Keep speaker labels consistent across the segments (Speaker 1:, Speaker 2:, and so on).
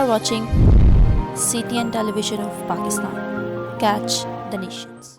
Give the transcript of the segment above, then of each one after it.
Speaker 1: watching CTN Television of Pakistan. Catch the nations.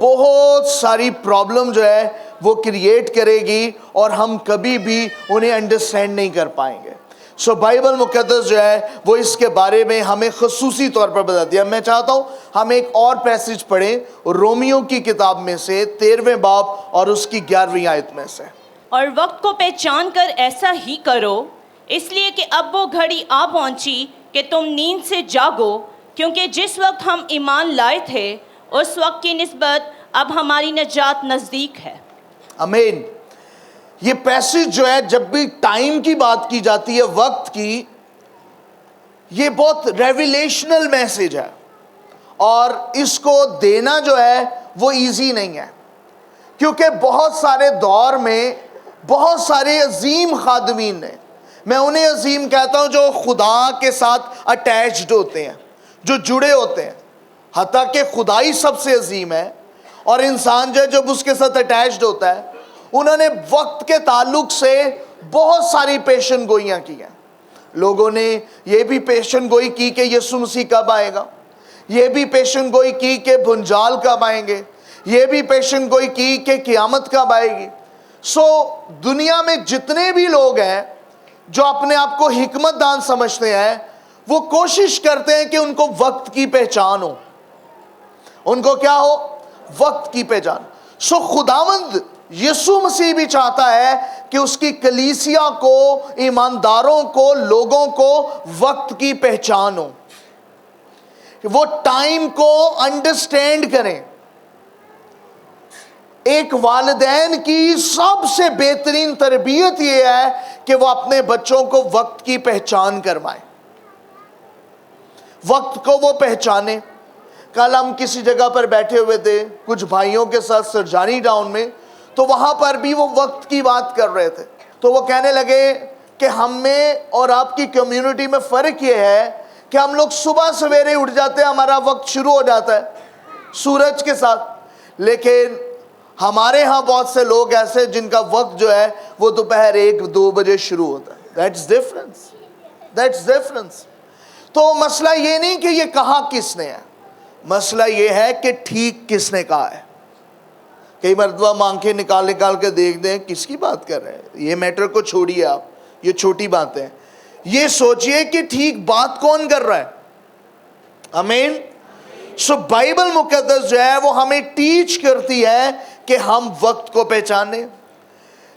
Speaker 2: بہت ساری problem جو ہے وہ کریٹ کرے گی اور ہم کبھی بھی انہیں انڈرسٹینڈ نہیں کر پائیں گے. سو بائبل مقدس جو ہے وہ اس کے بارے میں ہمیں خصوصی طور پر بتاتی ہے. میں چاہتا ہوں ہم ایک اور پیسج پڑھیں رومیو کی کتاب میں سے 13ویں باب اور اس کی 11ویں آیت میں سے.
Speaker 3: اور وقت کو پہچان کر ایسا ہی کرو، اس لیے کہ اب وہ گھڑی آ پہنچی کہ تم نیند سے جاگو، کیونکہ جس وقت ہم ایمان لائے تھے اس وقت کی نسبت اب ہماری نجات نزدیک ہے.
Speaker 2: آمین. یہ پیسج جو ہے جب بھی ٹائم کی بات کی جاتی ہے، وقت کی، یہ بہت ریویلیشنل میسج ہے اور اس کو دینا جو ہے وہ ایزی نہیں ہے، کیونکہ بہت سارے دور میں بہت سارے عظیم خادمین نے، میں انہیں عظیم کہتا ہوں جو خدا کے ساتھ اٹیچڈ ہوتے ہیں، جو جڑے ہوتے ہیں، حتیٰ کہ خدا ہی سب سے عظیم ہے اور انسان جو ہے جب اس کے ساتھ اٹیچڈ ہوتا ہے، انہوں نے وقت کے تعلق سے بہت ساری پیشن گوئیاں کی ہیں. لوگوں نے یہ بھی پیشن گوئی کی کہ یسوع مسیح کب آئے گا، یہ بھی پیشن گوئی کی کہ بھنجال کب آئیں گے، یہ بھی پیشن گوئی کی کہ قیامت کب آئے گی. سو دنیا میں جتنے بھی لوگ ہیں جو اپنے آپ کو حکمت دان سمجھتے ہیں، وہ کوشش کرتے ہیں کہ ان کو وقت کی پہچان ہو. ان کو کیا ہو؟ وقت کی پہچان. سو خداوند یسوع مسیح بھی چاہتا ہے کہ اس کی کلیسیا کو، ایمانداروں کو، لوگوں کو وقت کی پہچان ہو، وہ ٹائم کو انڈرسٹینڈ کریں. ایک والدین کی سب سے بہترین تربیت یہ ہے کہ وہ اپنے بچوں کو وقت کی پہچان کروائیں، وقت کو وہ پہچانیں. کل ہم کسی جگہ پر بیٹھے ہوئے تھے کچھ بھائیوں کے ساتھ سرجانی ٹاؤن میں، تو وہاں پر بھی وہ وقت کی بات کر رہے تھے. تو وہ کہنے لگے کہ ہم میں اور آپ کی کمیونٹی میں فرق یہ ہے کہ ہم لوگ صبح سویرے اٹھ جاتے ہیں، ہمارا وقت شروع ہو جاتا ہے سورج کے ساتھ، لیکن ہمارے ہاں بہت سے لوگ ایسے جن کا وقت جو ہے وہ دوپہر 1-2 بجے شروع ہوتا ہے. That's difference. تو مسئلہ یہ نہیں کہ یہ کہا کس نے ہے، مسئلہ یہ ہے کہ ٹھیک کس نے کہا ہے. کئی مرتبہ آنکھیں نکال کے دیکھ دیں کس کی بات کر رہے ہیں، یہ میٹر کو چھوڑیے آپ، یہ چھوٹی باتیں ہیں. یہ سوچئے کہ ٹھیک بات کون کر رہا ہے. آمین. سو بائبل مقدس جو ہے وہ ہمیں ٹیچ کرتی ہے کہ ہم وقت کو پہچانیں.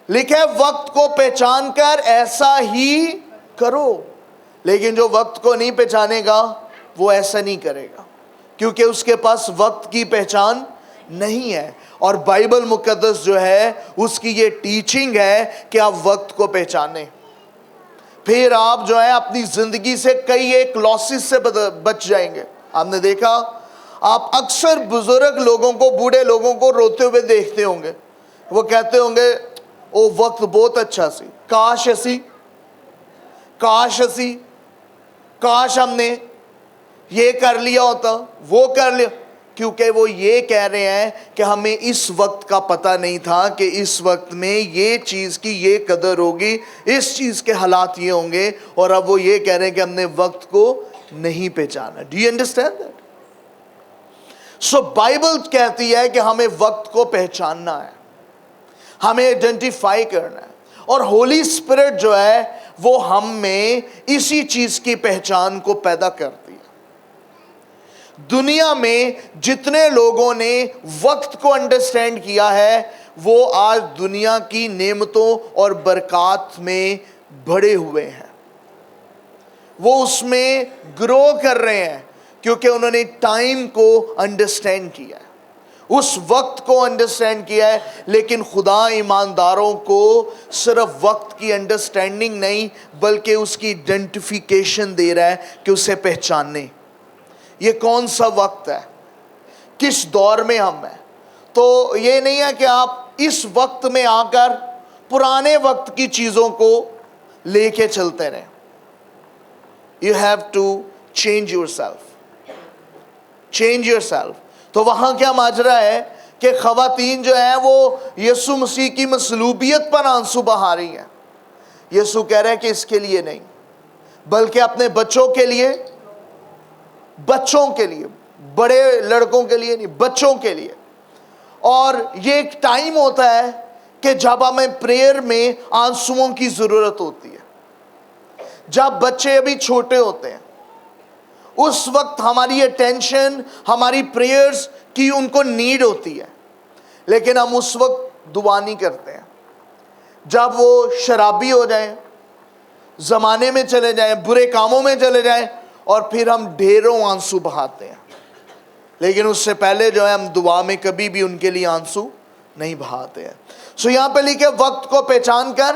Speaker 2: لکھا ہے وقت کو پہچان کر ایسا ہی کرو. لیکن جو وقت کو نہیں پہچانے گا وہ ایسا نہیں کرے گا، کیونکہ اس کے پاس وقت کی پہچان نہیں ہے. اور بائبل مقدس جو ہے اس کی یہ ٹیچنگ ہے کہ آپ وقت کو پہچانیں. پھر آپ جو ہے اپنی زندگی سے کئی ایک لاسز سے بچ جائیں گے. آپ نے دیکھا، آپ اکثر بزرگ لوگوں کو، بوڑھے لوگوں کو روتے ہوئے دیکھتے ہوں گے. وہ کہتے ہوں گے او وقت بہت اچھا سی، کاش ہم نے یہ کر لیا ہوتا، وہ کر لیا. کیونکہ وہ یہ کہہ رہے ہیں کہ ہمیں اس وقت کا پتہ نہیں تھا کہ اس وقت میں یہ چیز کی یہ قدر ہوگی، اس چیز کے حالات یہ ہوں گے، اور اب وہ یہ کہہ رہے ہیں کہ ہم نے وقت کو نہیں پہچانا. Do you understand that? So Bible کہتی ہے کہ ہمیں وقت کو پہچاننا ہے، ہمیں آئیڈینٹیفائی کرنا ہے، اور ہولی اسپرٹ جو ہے وہ ہم میں اسی چیز کی پہچان کو پیدا کرتی ہے. دنیا میں جتنے لوگوں نے وقت کو انڈرسٹینڈ کیا ہے وہ آج دنیا کی نعمتوں اور برکات میں بڑے ہوئے ہیں، وہ اس میں گرو کر رہے ہیں، کیونکہ انہوں نے ٹائم کو انڈرسٹینڈ کیا ہے، اس وقت کو انڈرسٹینڈ کیا ہے. لیکن خدا ایمانداروں کو صرف وقت کی انڈرسٹینڈنگ نہیں بلکہ اس کی آئیڈینٹیفیکیشن دے رہا ہے کہ اسے پہچاننے. یہ کون سا وقت ہے، کس دور میں ہم ہیں. تو یہ نہیں ہے کہ آپ اس وقت میں آ کر پرانے وقت کی چیزوں کو لے کے چلتے رہیں. You have to change yourself. تو وہاں کیا ماجرا ہے کہ خواتین جو ہیں وہ یسوع مسیح کی مصلوبیت پر آنسو بہا رہی ہیں. یسوع کہہ رہے ہیں کہ اس کے لیے نہیں بلکہ اپنے بچوں کے لیے، بڑے لڑکوں کے لیے نہیں، بچوں کے لیے اور یہ ایک ٹائم ہوتا ہے کہ جب ہمیں پریئر میں آنسوؤں کی ضرورت ہوتی ہے. جب بچے ابھی چھوٹے ہوتے ہیں اس وقت ہماری اٹینشن ہماری پریئرز کی ان کو نیڈ ہوتی ہے, لیکن ہم اس وقت دعا نہیں کرتے ہیں. جب وہ شرابی ہو جائیں, زمانے میں چلے جائیں, برے کاموں میں چلے جائیں, اور پھر ہم ڈھیروں آنسو بہاتے ہیں, لیکن اس سے پہلے جو ہے ہم دعا میں کبھی بھی ان کے لیے آنسو نہیں بہاتے ہیں. سو یہاں پہ لکھے وقت کو پہچان کر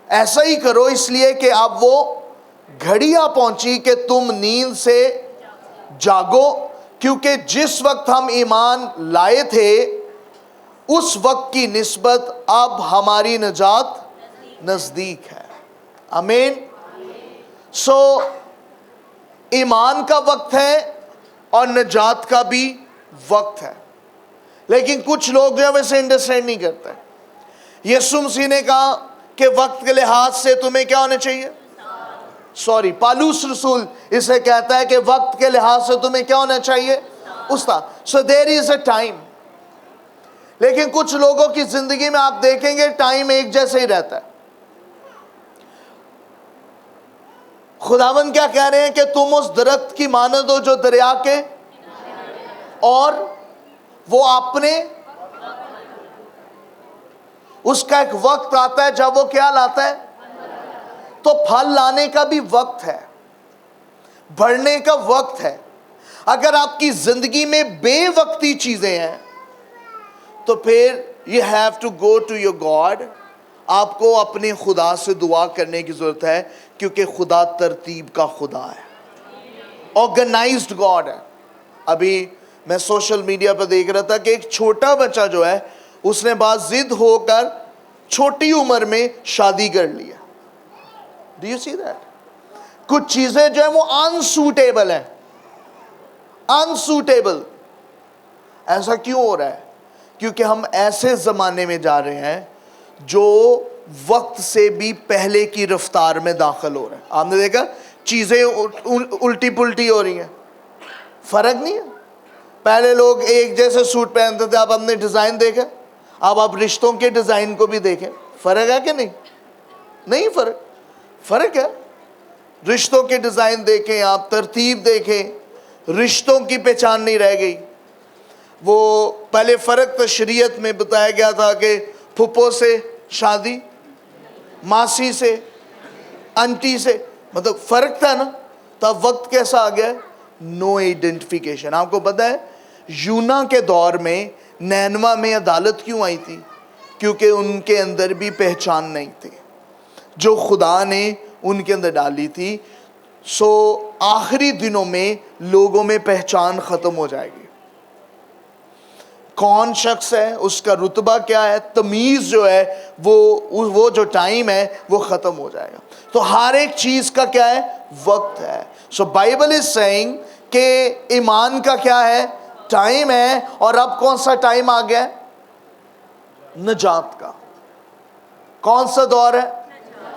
Speaker 2: ایسا ہی کرو, اس لیے کہ اب وہ گھڑی آ پہنچی کہ تم نیند سے جاگو, کیونکہ جس وقت ہم ایمان لائے تھے اس وقت کی نسبت اب ہماری نجات نزدیک ہے. آمین. سو ایمان کا وقت ہے اور نجات کا بھی وقت ہے, لیکن کچھ لوگ جو ہے ویسے انڈرسٹینڈ نہیں کرتے. یسوع مسیح نے کہا کہ وقت کے لحاظ سے تمہیں کیا ہونا چاہیے, پالوس رسول اسے کہتا ہے کہ وقت کے لحاظ سے تمہیں کیا ہونا چاہیے, استاد. سو دیر از اے ٹائم. لیکن کچھ لوگوں کی زندگی میں آپ دیکھیں گے ٹائم ایک جیسے ہی رہتا ہے. خداوند کیا کہہ رہے ہیں کہ تم اس درخت کی مانند ہو جو دریا کے, اور وہ اپنے, اس کا ایک وقت آتا ہے جب وہ کیا لاتا ہے, تو پھل لانے کا بھی وقت ہے, بڑھنے کا وقت ہے. اگر آپ کی زندگی میں بے وقتی چیزیں ہیں تو پھر you have to go to your God. آپ کو اپنے خدا سے دعا کرنے کی ضرورت ہے, کیونکہ خدا ترتیب کا خدا ہے, آرگنائزڈ گاڈ ہے. ابھی میں سوشل میڈیا پر دیکھ رہا تھا کہ ایک چھوٹا بچہ جو ہے اس نے بعض ضد ہو کر چھوٹی عمر میں شادی کر لیا. Do you see that? کچھ چیزیں جو ہیں وہ انسوٹیبل ہیں, انسوٹیبل. ایسا کیوں ہو رہا ہے؟ کیونکہ ہم ایسے زمانے میں جا رہے ہیں جو وقت سے بھی پہلے کی رفتار میں داخل ہو رہے ہیں. آپ نے دیکھا چیزیں الٹی پلٹی ہو رہی ہیں, فرق نہیں ہے. پہلے لوگ ایک جیسے سوٹ پہنتے تھے, اب ہم نے ڈیزائن دیکھا. اب آپ رشتوں کے ڈیزائن کو بھی دیکھیں, فرق ہے کہ نہیں؟ نہیں فرق ہے. رشتوں کے ڈیزائن دیکھیں, آپ ترتیب دیکھیں, رشتوں کی پہچان نہیں رہ گئی. وہ پہلے فرق شریعت میں بتایا گیا تھا کہ پھپھو سے شادی, ماسی سے, انٹی سے, مطلب فرق تھا نا. تب وقت کیسا آ گیا ہے, نو آئیڈینٹیفیکیشن. آپ کو پتہ ہے یونا کے دور میں نینوا میں عدالت کیوں آئی تھی؟ کیونکہ ان کے اندر بھی پہچان نہیں تھی جو خدا نے ان کے اندر ڈالی تھی. سو آخری دنوں میں لوگوں میں پہچان ختم ہو جائے گی. کون شخص ہے, اس کا رتبہ کیا ہے, تمیز جو ہے وہ جو ٹائم ہے وہ ختم ہو جائے گا. تو ہر ایک چیز کا کیا ہے, وقت ہے. سو بائبل از سیئنگ کہ ایمان کا کیا ہے, ٹائم ہے. اور اب کون سا ٹائم آ گیا ہے, نجات کا. کون سا دور ہے,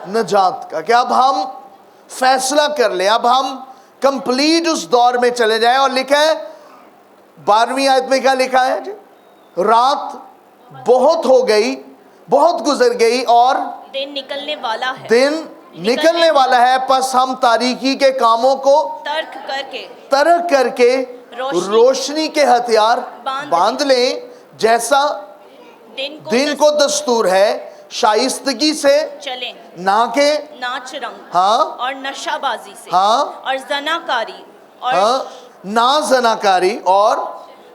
Speaker 2: نجات کا. کہ اب ہم فیصلہ کر لیں, اب ہم کمپلیٹ اس دور میں چلے جائیں. اور لکھا ہے 12ویں آیت میں کیا لکھا ہے جی, رات بہت ہو گئی, بہت گزر گئی, اور
Speaker 3: دن نکلنے والا ہے.
Speaker 2: دن نکلنے والا ہے. پس ہم تاریکی کے کاموں کو ترک کر کے روشنی کے ہتھیار باندھ لیں, جیسا دن کو دستور ہے. شائستگی سے
Speaker 3: چلیں,
Speaker 2: نہ کہ
Speaker 3: ناچ رنگ,
Speaker 2: ہاں,
Speaker 3: اور نشہ بازی سے,
Speaker 2: ہاں,
Speaker 3: اور زناکاری, اور
Speaker 2: ہاں, نہ زناکاری, اور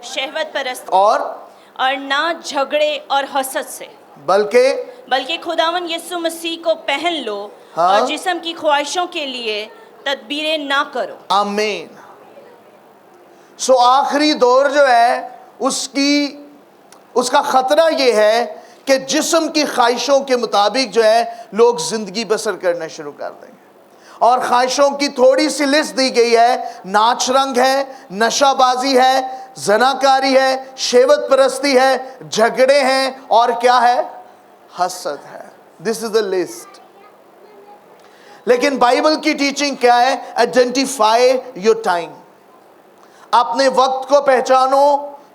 Speaker 3: شہوت پرست,
Speaker 2: اور
Speaker 3: نہ جھگڑے اور حسد سے,
Speaker 2: بلکہ
Speaker 3: خداوند یسوع مسیح کو پہن لو,
Speaker 2: ہاں,
Speaker 3: اور جسم کی خواہشوں کے لیے تدبیریں نہ کرو.
Speaker 2: آمین. سو آخری دور جو ہے اس کا خطرہ یہ ہے کہ جسم کی خواہشوں کے مطابق جو ہے لوگ زندگی بسر کرنا شروع کر دیں گے. اور خواہشوں کی تھوڑی سی لسٹ دی گئی ہے. ناچ رنگ ہے, نشہ بازی ہے, زناکاری ہے, شہوت پرستی ہے, جھگڑے ہیں, اور کیا ہے, حسد ہے. دس از the list. لیکن بائبل کی ٹیچنگ کیا ہے, آئیڈینٹیفائی یور ٹائم. اپنے وقت کو پہچانو,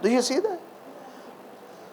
Speaker 2: Do you see that?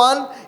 Speaker 2: 1,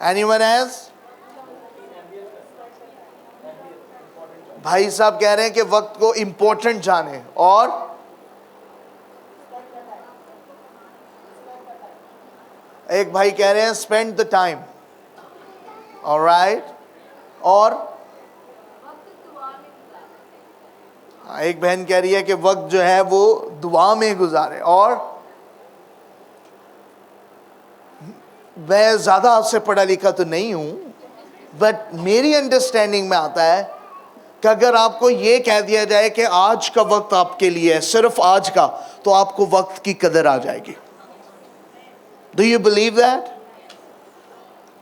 Speaker 2: Anyone else? بھائی صاحب کہہ رہے ہیں کہ وقت کو امپورٹنٹ جانے, اور ایک بھائی کہہ رہے ہیں spend the time. Alright. اور ایک بہن کہہ رہی ہے کہ وقت جو ہے وہ دعا میں گزارے. اور میں زیادہ آپ سے پڑھا لکھا تو نہیں ہوں, بٹ میری انڈرسٹینڈنگ میں آتا ہے کہ اگر آپ کو یہ کہہ دیا جائے کہ آج کا وقت آپ کے لیے ہے, صرف آج کا, تو آپ کو وقت کی قدر آ جائے گی. Do you believe that?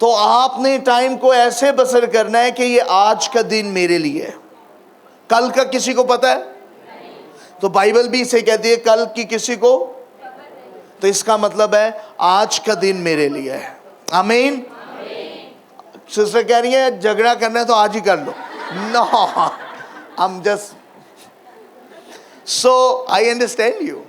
Speaker 2: تو آپ نے ٹائم کو ایسے بسر کرنا ہے کہ یہ آج کا دن میرے لیے ہے. کل کا کسی کو پتہ ہے؟ تو بائبل بھی اسے کہتی ہے کل کی کسی کو. تو اس کا مطلب ہے آج کا دن میرے لیے ہے. آمین. سسٹر کہہ رہی ہے جھگڑا کرنا ہے تو آج ہی کر لو. No, I'm just, so I understand you.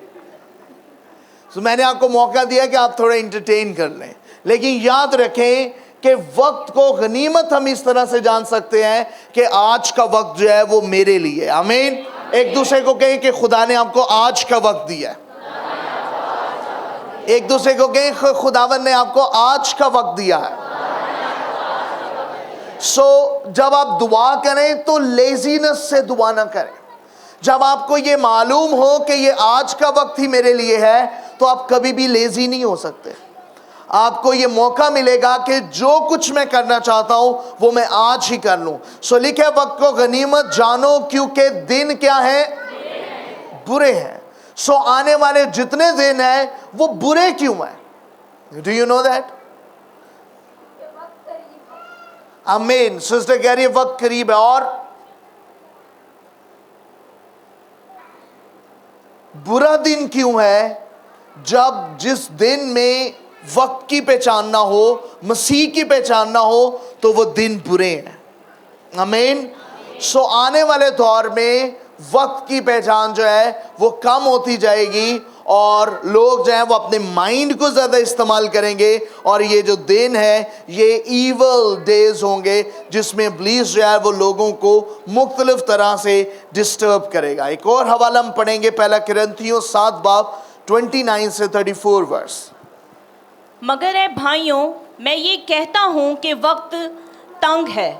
Speaker 2: So میں نے آپ کو موقع دیا کہ آپ تھوڑا انٹرٹین کر لیں, لیکن یاد رکھیں کہ وقت کو غنیمت ہم اس طرح سے جان سکتے ہیں کہ آج کا وقت جو ہے وہ میرے لیے. آمین. ایک دوسرے کو کہیں کہ خدا نے آپ کو آج کا وقت دیا ہے. ایک دوسرے کو کہیں خداوند نے آپ کو آج کا وقت دیا ہے. سو جب آپ دعا کریں تو لیزینس سے دعا نہ کریں. جب آپ کو یہ معلوم ہو کہ یہ آج کا وقت ہی میرے لیے ہے تو آپ کبھی بھی لیزی نہیں ہو سکتے. آپ کو یہ موقع ملے گا کہ جو کچھ میں کرنا چاہتا ہوں وہ میں آج ہی کر لوں. سو لکھے وقت کو غنیمت جانو کیونکہ دن کیا ہیں؟ برے ہیں. سو آنے والے جتنے دن ہیں وہ برے کیوں ہیں؟ Do you know that? آمین. سسٹر کہہ رہی ہے وقت قریب ہے. اور برا دن کیوں ہے؟ جب جس دن میں وقت کی پہچان نہ ہو, مسیح کی پہچان نہ ہو, تو وہ دن برے ہیں. آمین. سو آنے والے دور میں وقت کی پہچان جو ہے وہ کم ہوتی جائے گی, اور لوگ جو ہیں وہ اپنے مائنڈ کو زیادہ استعمال کریں گے, اور یہ جو دن ہے یہ ایول ڈیز ہوں گے جس میں ابلیس جو ہے وہ لوگوں کو مختلف طرح سے ڈسٹرب کرے گا. ایک اور حوالہ ہم پڑھیں گے, پہلا کرنتھیوں 7 باب 29 سے 34 ورس.
Speaker 3: مگر اے بھائیوں میں یہ کہتا ہوں کہ وقت تنگ ہے,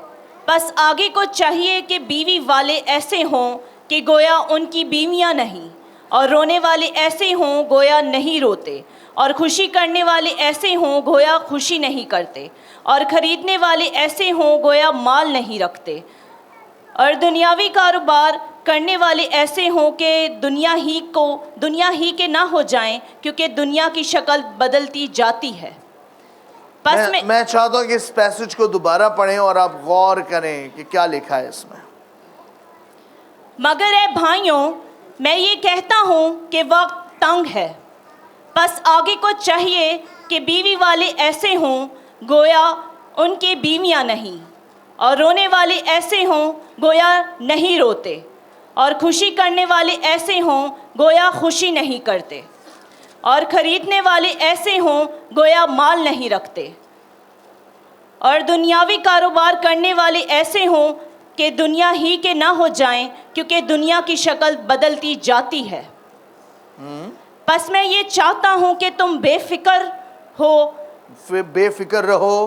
Speaker 3: بس آگے کو چاہیے کہ بیوی والے ایسے ہوں کہ گویا ان کی بیویاں نہیں, اور رونے والے ایسے ہوں گویا نہیں روتے, اور خوشی کرنے والے ایسے ہوں گویا خوشی نہیں کرتے, اور خریدنے والے ایسے ہوں گویا مال نہیں رکھتے, اور دنیاوی کاروبار کرنے والے ایسے ہوں کہ دنیا ہی کے نہ ہو جائیں, کیونکہ دنیا کی شکل بدلتی جاتی ہے. پس
Speaker 2: میں چاہتا ہوں کہ اس پیسج کو دوبارہ پڑھیں اور آپ غور کریں کہ کیا لکھا ہے اس میں.
Speaker 3: مگر اے بھائیوں میں یہ کہتا ہوں کہ وقت تنگ ہے, بس آگے کو چاہیے کہ بیوی والے ایسے ہوں گویا ان کی بیویاں نہیں, اور رونے والے ایسے ہوں گویا نہیں روتے, اور خوشی کرنے والے ایسے ہوں گویا خوشی نہیں کرتے, اور خریدنے والے ایسے ہوں گویا مال نہیں رکھتے, اور دنیاوی کاروبار کرنے والے ایسے ہوں کہ دنیا ہی کے نہ ہو جائیں, کیونکہ دنیا کی شکل بدلتی جاتی ہے. پس میں یہ چاہتا ہوں کہ تم بے فکر رہو.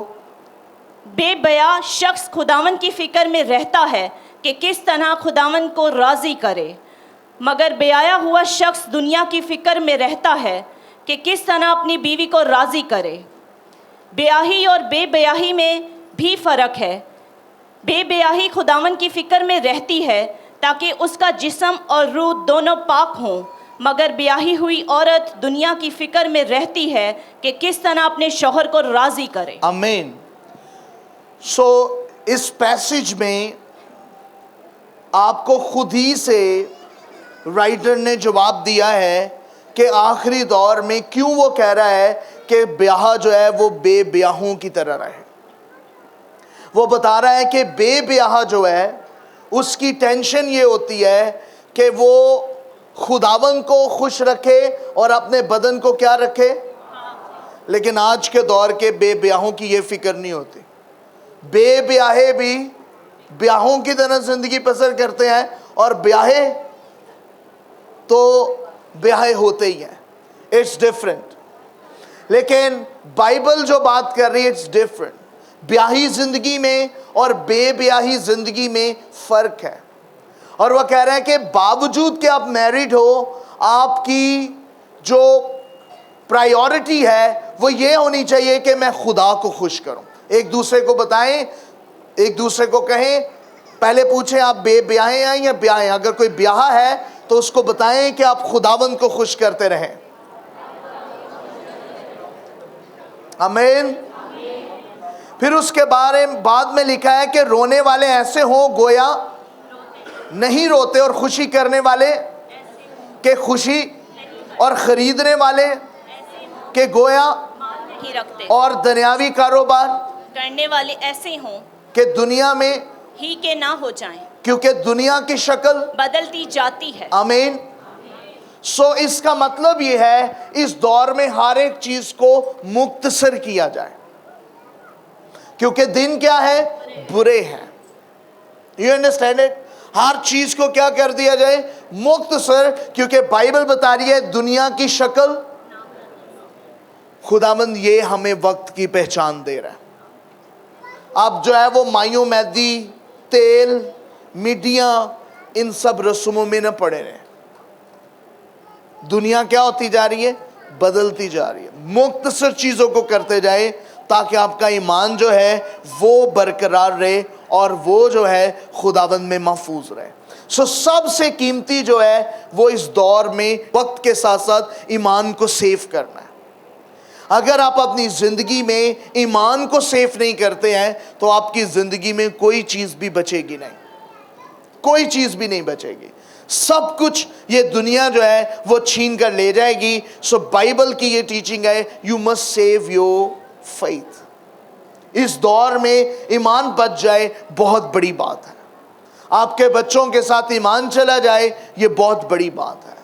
Speaker 3: بے بیا شخص خداوند کی فکر میں رہتا ہے کہ کس طرح خداوند کو راضی کرے, مگر بیایا ہوا شخص دنیا کی فکر میں رہتا ہے کہ کس طرح اپنی بیوی کو راضی کرے. بیاہی اور بے بیاہی میں بھی فرق ہے. بے بیاہی خداوند کی فکر میں رہتی ہے تاکہ اس کا جسم اور روح دونوں پاک ہوں, مگر بیاہی ہوئی عورت دنیا کی فکر میں رہتی ہے کہ کس طرح اپنے شوہر کو راضی کرے.
Speaker 2: آمین. سو اس پیسج میں آپ کو خود ہی سے رائٹر نے جواب دیا ہے کہ آخری دور میں کیوں وہ کہہ رہا ہے کہ بیاہ جو ہے وہ بے بیاہوں کی طرح رہے. وہ بتا رہا ہے کہ بے بیاہ جو ہے اس کی ٹینشن یہ ہوتی ہے کہ وہ خداوند کو خوش رکھے اور اپنے بدن کو کیا رکھے. لیکن آج کے دور کے بے بیاہوں کی یہ فکر نہیں ہوتی. بے بیاہے بھی بیاہوں کی طرح زندگی بسر کرتے ہیں اور بیاہے تو بیاہے ہوتے ہی ہیں. It's different. لیکن بائبل جو بات کر رہی ہے اٹس ڈیفرنٹ. بیاہی زندگی میں اور بے بیاہی زندگی میں فرق ہے. اور وہ کہہ رہے ہیں کہ باوجود کہ آپ میرڈ ہو, آپ کی جو پرائیورٹی ہے وہ یہ ہونی چاہیے کہ میں خدا کو خوش کروں. ایک دوسرے کو بتائیں, ایک دوسرے کو کہیں, پہلے پوچھیں آپ بے بیاہے ہیں یا بیاہے ہیں. اگر کوئی بیاہا ہے تو اس کو بتائیں کہ آپ خداوند کو خوش کرتے رہیں. آمین. پھر اس کے بعد میں لکھا ہے کہ رونے والے ایسے ہوں گویا نہیں روتے, اور خوشی کرنے والے کہ خوشی, اور خریدنے والے کہ گویا
Speaker 3: نہیں رکھتے,
Speaker 2: اور دنیاوی کاروبار
Speaker 3: کرنے والے ایسے ہوں
Speaker 2: کہ دنیا میں
Speaker 3: ہی کے نہ ہو جائیں,
Speaker 2: کیونکہ دنیا کی شکل
Speaker 3: بدلتی جاتی ہے.
Speaker 2: آمین. سو اس کا مطلب یہ ہے اس دور میں ہر ایک چیز کو مختصر کیا جائے, کیونکہ دن کیا ہے, برے ہیں. You understand it. ہر چیز کو کیا کر دیا جائے, مختصر, کیونکہ بائبل بتا رہی ہے دنیا کی شکل. خداوند یہ ہمیں وقت کی پہچان دے رہا ہے. اب جو ہے وہ مائیوں, مہدی, تیل, میڈیا, ان سب رسموں میں نہ پڑے رہے. دنیا کیا ہوتی جا رہی ہے, بدلتی جا رہی ہے. مختصر چیزوں کو کرتے جائے تاکہ آپ کا ایمان جو ہے وہ برقرار رہے اور وہ جو ہے خداوند میں محفوظ رہے. سو سب سے قیمتی جو ہے وہ اس دور میں وقت کے ساتھ ساتھ ایمان کو سیف کرنا ہے. اگر آپ اپنی زندگی میں ایمان کو سیف نہیں کرتے ہیں تو آپ کی زندگی میں کوئی چیز بھی بچے گی نہیں, کوئی چیز بھی نہیں بچے گی. سب کچھ یہ دنیا جو ہے وہ چھین کر لے جائے گی. سو بائبل کی یہ ٹیچنگ ہے, you must save your faith. اس دور میں ایمان بچ جائے بہت بڑی بات ہے. آپ کے بچوں کے ساتھ ایمان چلا جائے یہ بہت بڑی بات ہے.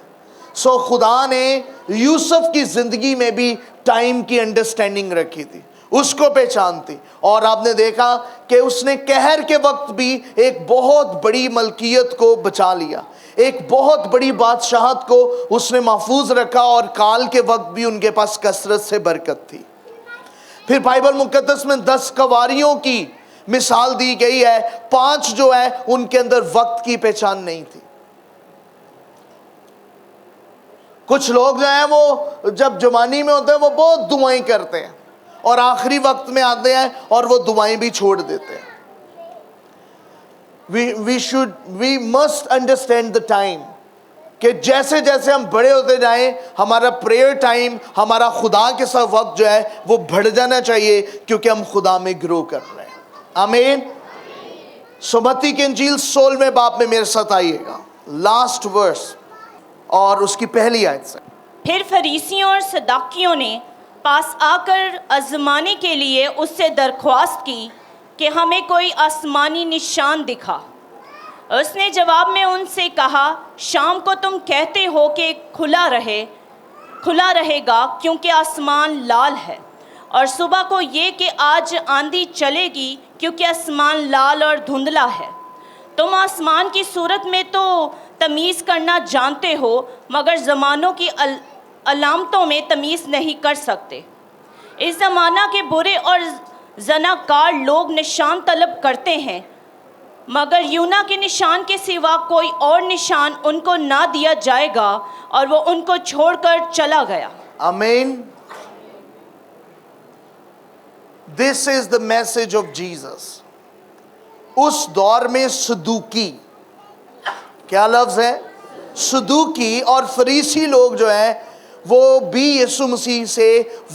Speaker 2: سو خدا نے یوسف کی زندگی میں بھی ٹائم کی انڈرسٹینڈنگ رکھی تھی, اس کو پہچانتی, اور آپ نے دیکھا کہ اس نے قہر کے وقت بھی ایک بہت بڑی ملکیت کو بچا لیا, ایک بہت بڑی بادشاہت کو اس نے محفوظ رکھا, اور کال کے وقت بھی ان کے پاس کثرت سے برکت تھی. پھر بائبل مقدس میں 10 کنواریوں کی مثال دی گئی ہے. 5 جو ہے ان کے اندر وقت کی پہچان نہیں تھی. کچھ لوگ جو ہیں وہ جب جوانی میں ہوتے ہیں وہ بہت دعائیں کرتے ہیں, اور آخری وقت میں آتے ہیں اور وہ دعائیں بھی چھوڑ دیتے ہیں. we must understand the time کہ جیسے جیسے ہم بڑے ہوتے جائیں ہمارا پریئر ٹائم, ہمارا خدا کے ساتھ وقت جو ہے وہ بڑھ جانا چاہیے, کیونکہ ہم خدا میں گرو کر رہے ہیں. آمین. سو متی کی انجیل 16ویں باب میں میرے ساتھ آئیے گا, لاسٹ ورس اور اس کی پہلی آیت سے.
Speaker 3: پھر فریسیوں اور صداقیوں نے پاس آ کر آزمانے کے لیے اس سے درخواست کی کہ ہمیں کوئی آسمانی نشان دکھا. اس نے جواب میں ان سے کہا, شام کو تم کہتے ہو کہ کھلا رہے گا کیونکہ آسمان لال ہے, اور صبح کو یہ کہ آج آندھی چلے گی کیونکہ آسمان لال اور دھندلا ہے. تم آسمان کی صورت میں تو تمیز کرنا جانتے ہو, مگر زمانوں کی علامتوں میں تمیز نہیں کر سکتے. اس زمانہ کے برے اور زناکار لوگ نشان طلب کرتے ہیں, مگر یونا کے نشان کے سوا کوئی اور نشان ان کو نہ دیا جائے گا, اور وہ ان کو چھوڑ کر چلا گیا.
Speaker 2: آمین. This is the message of Jesus. اس دور میں صدوقی, کیا لفظ ہے, صدوقی اور فریسی لوگ جو ہیں وہ بھی یسوع مسیح سے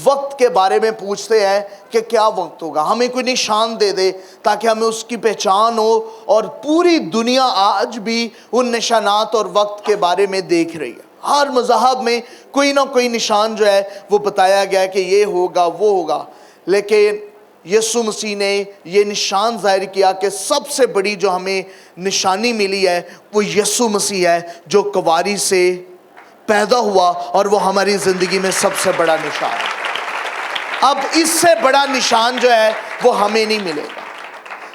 Speaker 2: وقت کے بارے میں پوچھتے ہیں کہ کیا وقت ہوگا, ہمیں کوئی نشان دے دے تاکہ ہمیں اس کی پہچان ہو. اور پوری دنیا آج بھی ان نشانات اور وقت کے بارے میں دیکھ رہی ہے. ہر مذہب میں کوئی نہ کوئی نشان جو ہے وہ بتایا گیا کہ یہ ہوگا وہ ہوگا, لیکن یسوع مسیح نے یہ نشان ظاہر کیا کہ سب سے بڑی جو ہمیں نشانی ملی ہے وہ یسوع مسیح ہے جو کنواری سے پیدا ہوا, اور وہ ہماری زندگی میں سب سے بڑا نشان ہے. اب اس سے بڑا نشان جو ہے وہ ہمیں نہیں ملے گا.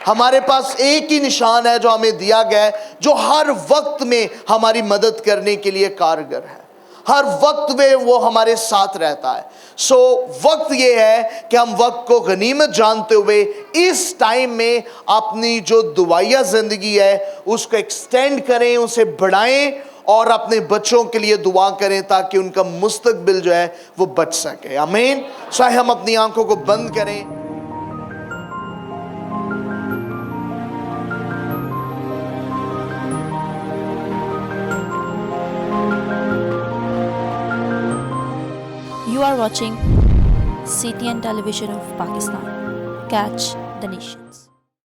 Speaker 2: ہمارے پاس ایک ہی نشان ہے جو ہمیں دیا گیا ہے, جو ہر وقت میں ہماری مدد کرنے کے لیے کارگر ہے, ہر وقت میں وہ ہمارے ساتھ رہتا ہے. سو وقت یہ ہے کہ ہم وقت کو غنیمت جانتے ہوئے اس ٹائم میں اپنی جو دعائیہ زندگی ہے اس کو ایکسٹینڈ کریں, اسے بڑھائیں اور اپنے بچوں کے لیے دعا کریں تاکہ ان کا مستقبل جو ہے وہ بچ سکے. آمین. سو ہم اپنی آنکھوں کو بند کریں.
Speaker 1: You are watching CTN Television of Pakistan. Catch the Nations.